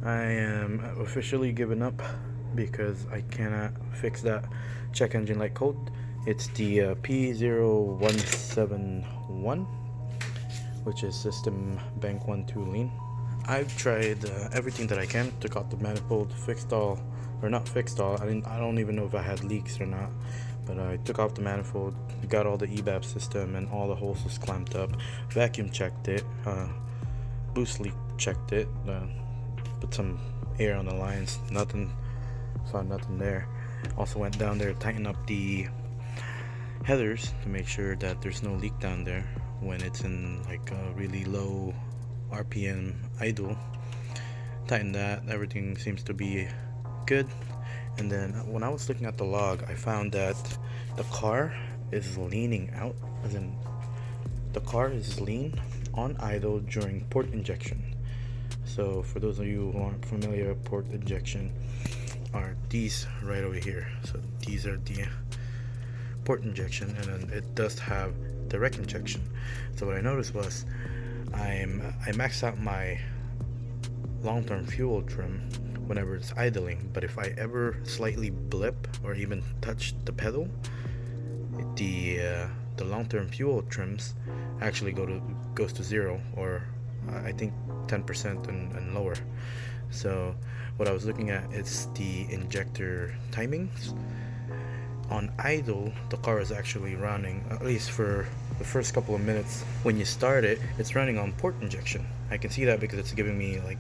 I am officially giving up because I cannot fix that check engine light code. It's the P0171, which is system bank 12 lean. I've tried everything that I can. Took out the manifold, fixed all, or not fixed all. I don't even know if I had leaks or not. But I took off the manifold, got all the EBAP system, and all the holes was clamped up. Vacuum checked it, boost leak checked it, put some air on the lines. Nothing, found nothing there. Also went down there to tighten up the headers to make sure that there's no leak down there when it's in like a really low RPM idle. Tighten that, everything seems to be good. And then when I was looking at the log, I found that the car is leaning out, as in the car is lean on idle during port injection. So for those of you who aren't familiar with port injection, are these right over here. So these are the port injection, and then it does have direct injection. So what I noticed was I maxed out my long-term fuel trim whenever it's idling, but if I ever slightly blip or even touch the pedal, the long-term fuel trims actually goes to zero, or I think 10% and lower. So what I was looking at is the injector timings. On idle, the car is actually running, at least for the first couple of minutes when you start it, it's running on port injection. I can see that because it's giving me like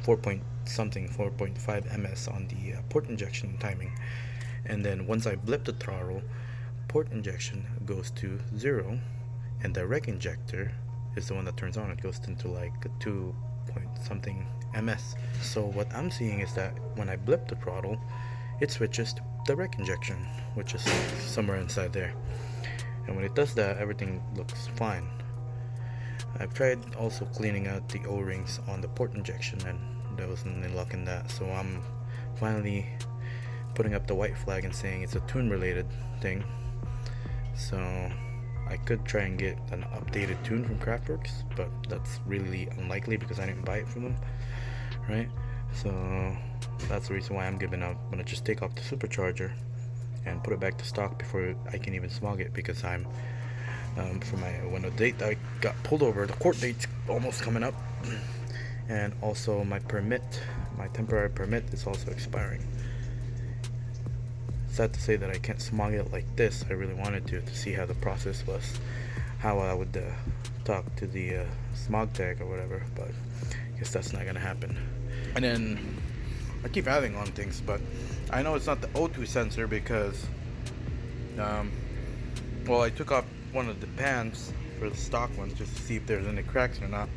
4.5 ms on the port injection timing. And then once I blip the throttle, port injection goes to zero, and direct injector is the one that turns on. It goes into like 2 point something ms. So what I'm seeing is that when I blip the throttle, it switches to direct injection, which is somewhere inside there. And when it does that, everything looks fine. I've tried also cleaning out the O-rings on the port injection, and there wasn't any luck in that. So I'm finally putting up the white flag and saying it's a tune related thing. So I could try and get an updated tune from Kraftwerks, but that's really unlikely because I didn't buy it from them, right? So that's the reason why I'm giving up. I'm gonna just take off the supercharger and put it back to stock before I can even smog it, because I'm for when the date I got pulled over, the court date's almost coming up, and also my temporary permit is also expiring. Sad to say that I can't smog it like this. I really wanted to see how the process was, how I would talk to the smog tag or whatever, but I guess that's not gonna happen. And then I keep adding on things, but I know it's not the O2 sensor because well, I took off one of the pans for the stock ones just to see if there's any cracks or not,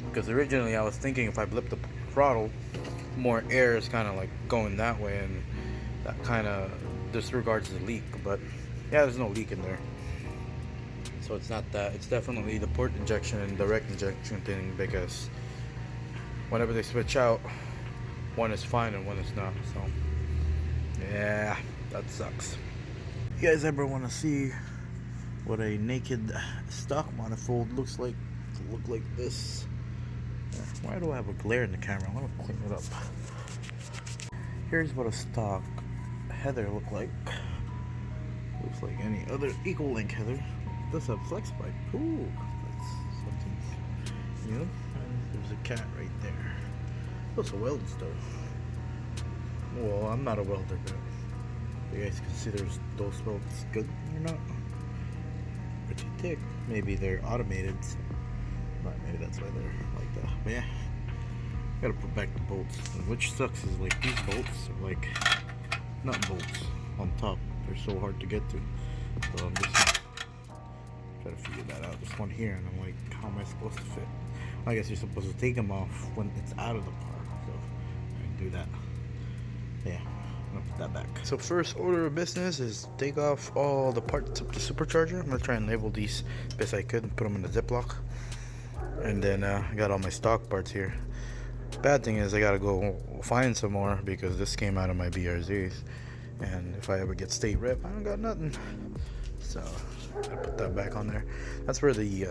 because originally I was thinking if I blip the throttle, more air is kind of like going that way, and that kind of disregards the leak. But yeah, there's no leak in there, so it's not that. It's definitely the port injection and direct injection thing, because whenever they switch out, one is fine and one is not. So yeah, that sucks. You guys ever want to see what a naked stock manifold looks like? Look like this. Why do I have a glare in the camera? I'm gonna clean it up. Here's what a stock header look like. Looks like any other equal link header. It does have flex pipe. Ooh, that's something new. There's a cat right there. That's a weld stuff. Well, I'm not a welder, but you guys consider those welds good or not? Pretty thick. Maybe they're automated, but maybe that's why they're like that. But yeah, gotta put back the bolts. And which sucks is like these bolts are like nut bolts on top. They're so hard to get to. So I'm just trying to figure that out. There's one here, and I'm like, how am I supposed to fit? I guess you're supposed to take them off when it's out of the car. So I can do that. Yeah, I'm gonna put that back. So first order of business is take off all the parts of the supercharger. I'm gonna try and label these best I could and put them in a Ziploc. And then I got all my stock parts here. Bad thing is I gotta go find some more because this came out of my BRZs. And if I ever get state rep, I don't got nothing. So I put that back on there. That's where the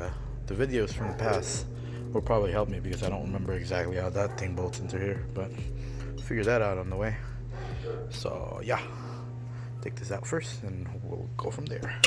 videos from the past will probably help me because I don't remember exactly how that thing bolts into here, but figure that out on the way. So yeah, take this out first and we'll go from there.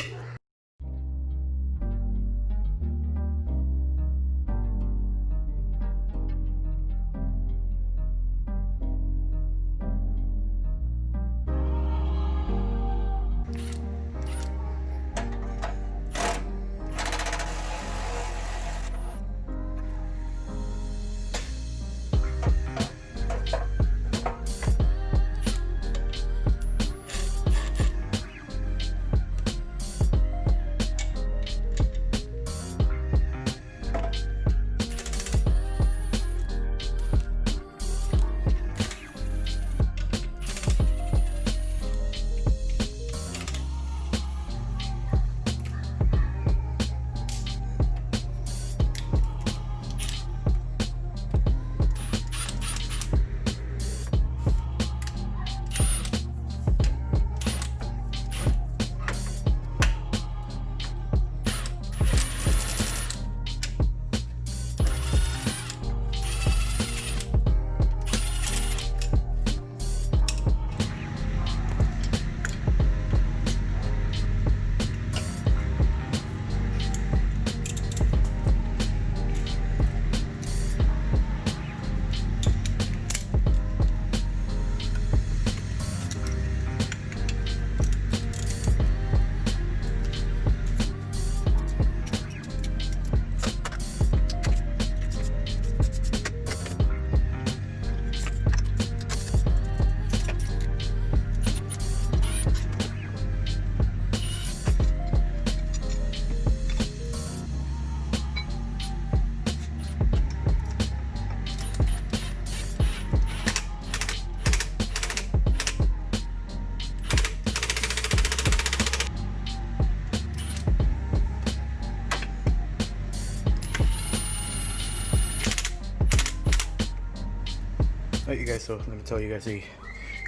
Alright you guys, so let me tell you guys a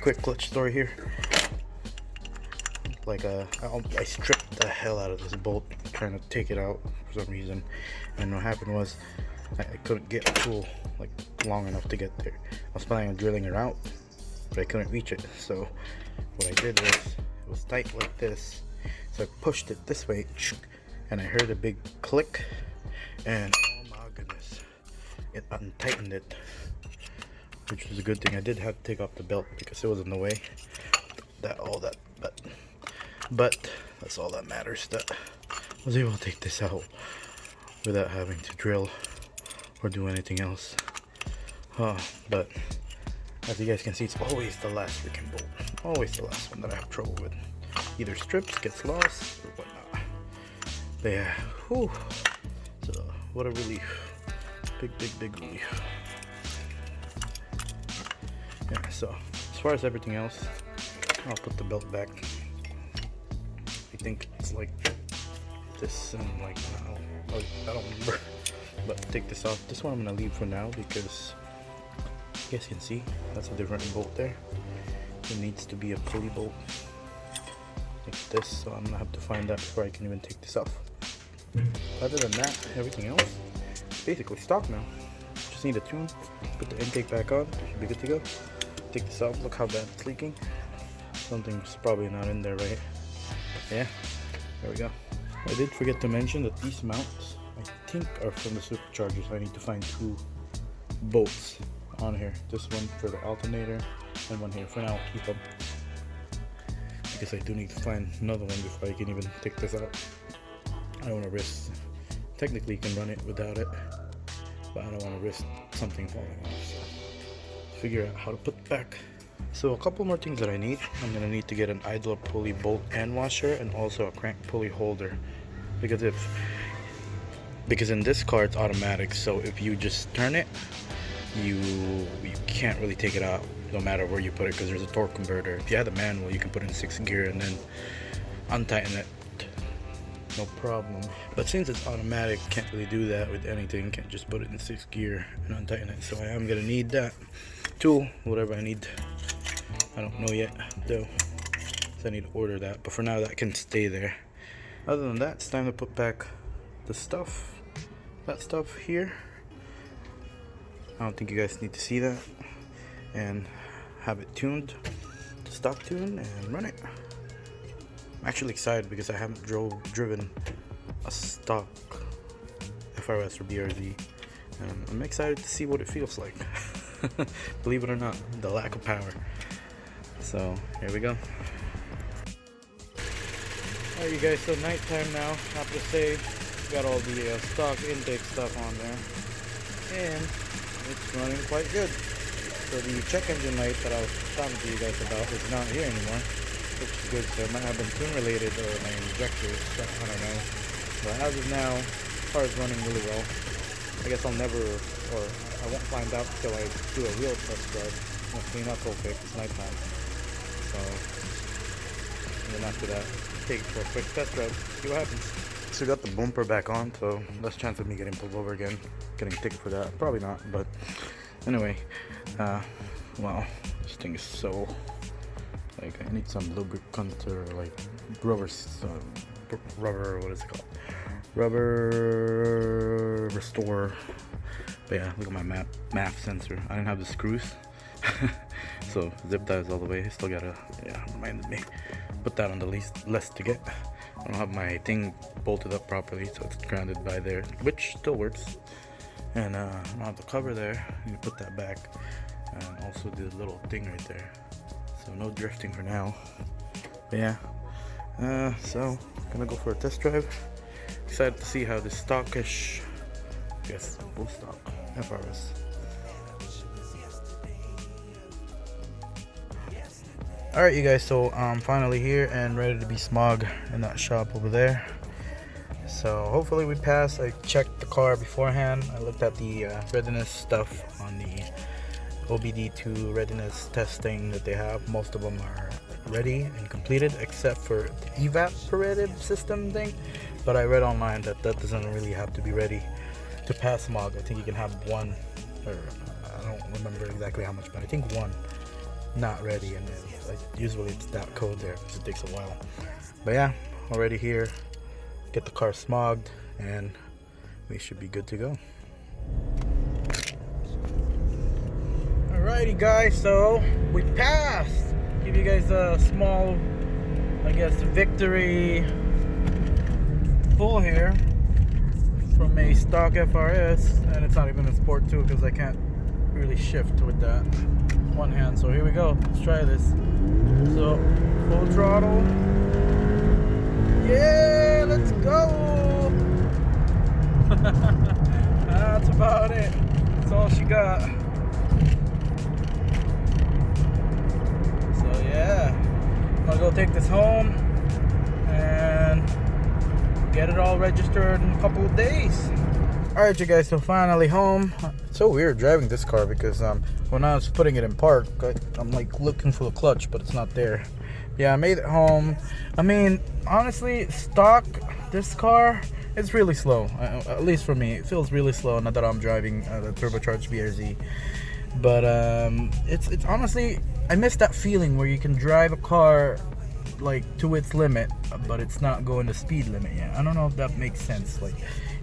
quick clutch story here. Like I stripped the hell out of this bolt trying to take it out for some reason, and what happened was I couldn't get a tool like long enough to get there. I was planning on drilling it out, but I couldn't reach it. So what I did was, it was tight like this, so I pushed it this way and I heard a big click, and oh my goodness, it untightened it, which was a good thing. I did have to take off the belt because it was in the way. But that's all that matters, that I was able to take this out without having to drill or do anything else. But as you guys can see, it's always the last freaking bolt, always the last one that I have trouble with. Either strips, gets lost, or whatnot. But yeah, whew. So what a relief, big relief. Yeah, so as far as everything else, I'll put the belt back. I think it's like this, and like I don't remember, but take this off. This one I'm gonna leave for now because you guys can see that's a different bolt there. It needs to be a pulley bolt like this, so I'm gonna have to find that before I can even take this off. Other than that, everything else is basically stock now. Just need a tune, put the intake back on, should be good to go. Take this off, look how bad it's leaking. Something's probably not in there, right? Yeah, there we go. I did forget to mention that these mounts, I think, are from the superchargers. I need to find 2 bolts on here. This one for the alternator and one here. For now, I'll keep them because I do need to find another one before I can even take this out. I don't want to risk, technically you can run it without it, but I don't want to risk something falling off. So figure out how to put it back. So a couple more things that I need. I'm gonna need to get an idler pulley bolt and washer, and also a crank pulley holder, because in this car it's automatic, so if you just turn it, you can't really take it out no matter where you put it, because there's a torque converter. If you had the manual, you can put it in 6th gear and then untighten it, no problem. But since it's automatic, can't really do that with anything. Can't just put it in 6th gear and untighten it. So I am gonna need that tool, whatever I need. I don't know yet though, so I need to order that, but for now that can stay there. Other than that, it's time to put back the stuff, that stuff here, I don't think you guys need to see that. And have it tuned to stock tune and run it. I'm actually excited because I haven't driven a stock FRS or BRZ, and I'm excited to see what it feels like. Believe it or not, the lack of power. So here we go. Alright you guys, so nighttime now. I have to say, got all the stock intake stuff on there, and it's running quite good. So the check engine light that I was talking to you guys about is not here anymore, which is good. So it might have been tune related or my injectors, I don't know. But as of now, the car is running really well. I guess I'll never, or I won't find out until I do a real test drive. I'll clean up real quick, it's nighttime. So, and then after that, take it for a quick test drive, see what happens. So got the bumper back on, so less chance of me getting pulled over again, getting a ticket for that. Probably not, but anyway, wow, this thing is so, like, I need some lubricant or like rubber, what is it called? Rubber restore. But yeah, look at my MAF sensor. I didn't have the screws. So zip ties all the way. Still gotta, yeah, reminded me. Put that on the list to get. I don't have my thing bolted up properly, so it's grounded by there, which still works. And I don't have the cover there. I need to put that back. And also the little thing right there. So no drifting for now. But yeah. So gonna go for a test drive. Excited to see how this stockish, I guess full stock FRS. Alright you guys, so I'm finally here and ready to be smog in that shop over there. So hopefully we pass. I checked the car beforehand. I looked at the readiness stuff on the OBD2 readiness testing that they have. Most of them are ready and completed except for the evaporative system thing. But I read online that that doesn't really have to be ready to pass smog. I think you can have one, or I don't remember exactly how much, but I think one not ready, and then like usually it's that code there because it takes a while. But yeah, already here, get the car smogged, and we should be good to go. Alrighty guys, so we passed. Give you guys a small, I guess, victory pull here from a stock FRS, and it's not even a sport too because I can't really shift with that one hand. So here we go, let's try this. So full throttle, yeah, let's go. That's about it, that's all she got. So yeah, I'm gonna go take this home and get it all registered in a couple of days. Alright you guys, so finally home. It's so weird driving this car because when I was putting it in park, I'm like looking for the clutch, but it's not there. Yeah, I made it home. I mean, honestly, stock, this car, it's really slow. At least for me, it feels really slow now that I'm driving the turbocharged BRZ. But it's honestly, I miss that feeling where you can drive a car like to its limit, but it's not going the speed limit yet. I don't know if that makes sense. Like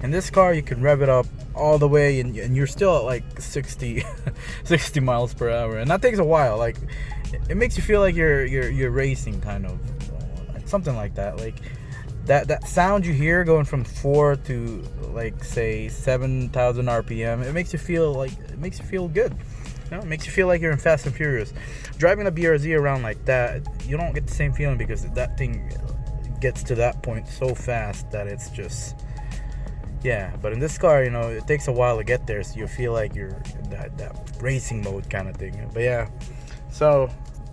in this car, you can rev it up all the way, and you're still at like 60 miles per hour, and that takes a while. Like it makes you feel like you're racing, kind of, something like that. Like that sound you hear going from 4 to like say 7,000 RPM. It makes you feel good. You know, it makes you feel like you're in Fast and Furious. Driving a BRZ around like that, you don't get the same feeling because that thing gets to that point so fast that it's just, yeah. But in this car, you know, it takes a while to get there, so you feel like you're in that racing mode kind of thing. But yeah, so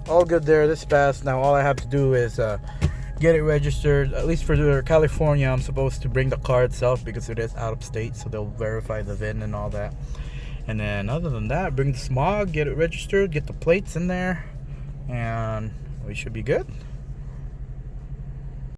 all good there. This passed. Now all I have to do is get it registered. At least for California, I'm supposed to bring the car itself because it is out of state, so they'll verify the VIN and all that. And then other than that, bring the smog, get it registered, get the plates in there, and we should be good.